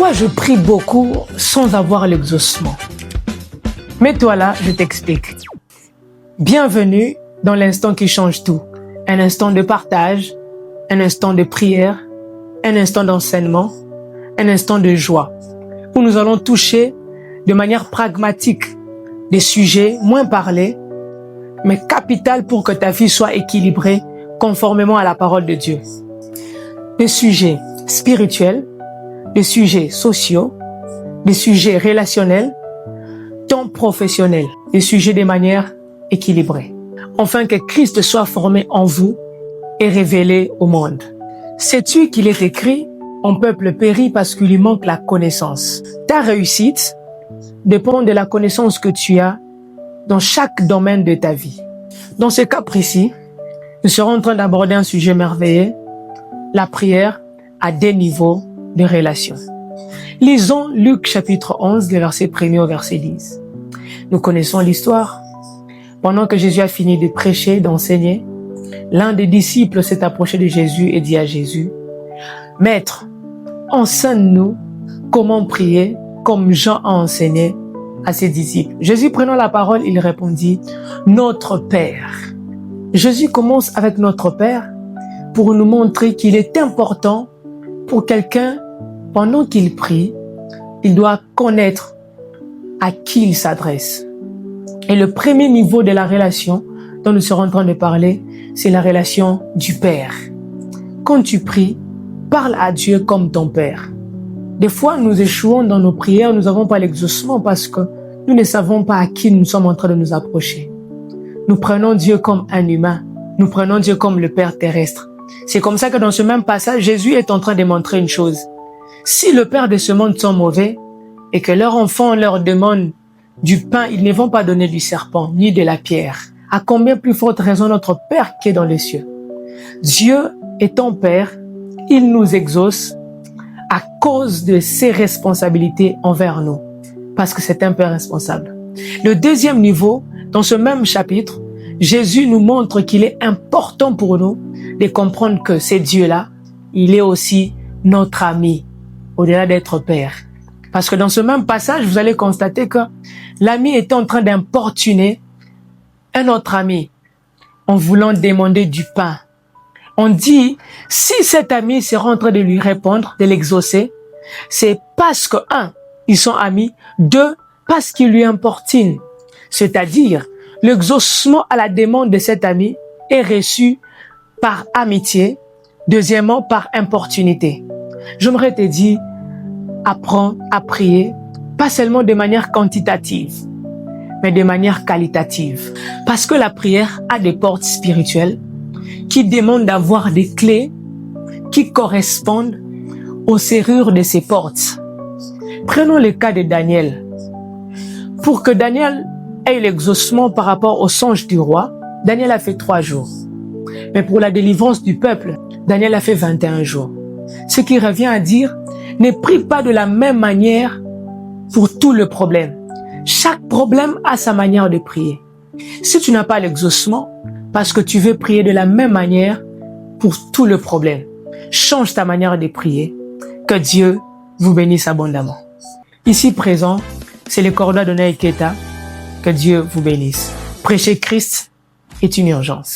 Pourquoi je prie beaucoup sans avoir l'exaucement? Mets-toi là, je t'explique. Bienvenue dans l'instant qui change tout. Un instant de partage, un instant de prière, un instant d'enseignement, un instant de joie, où nous allons toucher de manière pragmatique des sujets moins parlés, mais capitaux pour que ta vie soit équilibrée conformément à la parole de Dieu. Des sujets spirituels, des sujets sociaux, des sujets relationnels, tant professionnels, des sujets de manière équilibrée, afin que Christ soit formé en vous et révélé au monde. Sais-tu qu'il est écrit, mon peuple périt parce qu'il lui manque la connaissance. Ta réussite dépend de la connaissance que tu as dans chaque domaine de ta vie. Dans ce cas précis, nous serons en train d'aborder un sujet merveilleux, la prière à des niveaux de relation. Lisons Luc chapitre 11, le verset 1er au verset 10. Nous connaissons l'histoire. Pendant que Jésus a fini de prêcher, d'enseigner, l'un des disciples s'est approché de Jésus et dit à Jésus, « Maître, enseigne-nous comment prier comme Jean a enseigné à ses disciples. » Jésus prenant la parole, il répondit, « Notre Père. » Jésus commence avec notre Père pour nous montrer qu'il est important pour quelqu'un, pendant qu'il prie, il doit connaître à qui il s'adresse. Et le premier niveau de la relation dont nous serons en train de parler, c'est la relation du Père. Quand tu pries, parle à Dieu comme ton Père. Des fois, nous échouons dans nos prières, nous n'avons pas l'exaucement parce que nous ne savons pas à qui nous sommes en train de nous approcher. Nous prenons Dieu comme un humain. Nous prenons Dieu comme le Père terrestre. C'est comme ça que dans ce même passage, Jésus est en train de montrer une chose. Si le Père de ce monde sont mauvais et que leurs enfants leur demandent du pain, ils ne vont pas donner du serpent ni de la pierre. À combien plus forte raison notre Père qui est dans les cieux? Dieu est ton Père, il nous exauce à cause de ses responsabilités envers nous, parce que c'est un Père responsable. Le deuxième niveau, dans ce même chapitre, Jésus nous montre qu'il est important pour nous de comprendre que ce Dieu-là, il est aussi notre ami, au-delà d'être Père. Parce que dans ce même passage, vous allez constater que l'ami était en train d'importuner un autre ami en voulant demander du pain. On dit, si cet ami sera en train de lui répondre, de l'exaucer, c'est parce que, 1, ils sont amis, 2, parce qu'il lui importune. C'est-à-dire, l'exaucement à la demande de cet ami est reçu par amitié, deuxièmement, par importunité. J'aimerais te dire, apprends à prier, pas seulement de manière quantitative, mais de manière qualitative. Parce que la prière a des portes spirituelles qui demandent d'avoir des clés qui correspondent aux serrures de ces portes. Prenons le cas de Daniel. Pour que Daniel ait l'exaucement par rapport au songe du roi, Daniel a fait 3 jours. Mais pour la délivrance du peuple, Daniel a fait 21 jours. Ce qui revient à dire, ne prie pas de la même manière pour tout le problème. Chaque problème a sa manière de prier. Si tu n'as pas l'exaucement, parce que tu veux prier de la même manière pour tout le problème, change ta manière de prier. Que Dieu vous bénisse abondamment. Ici présent, c'est le coordonnateur Keta. Que Dieu vous bénisse. Prêcher Christ est une urgence.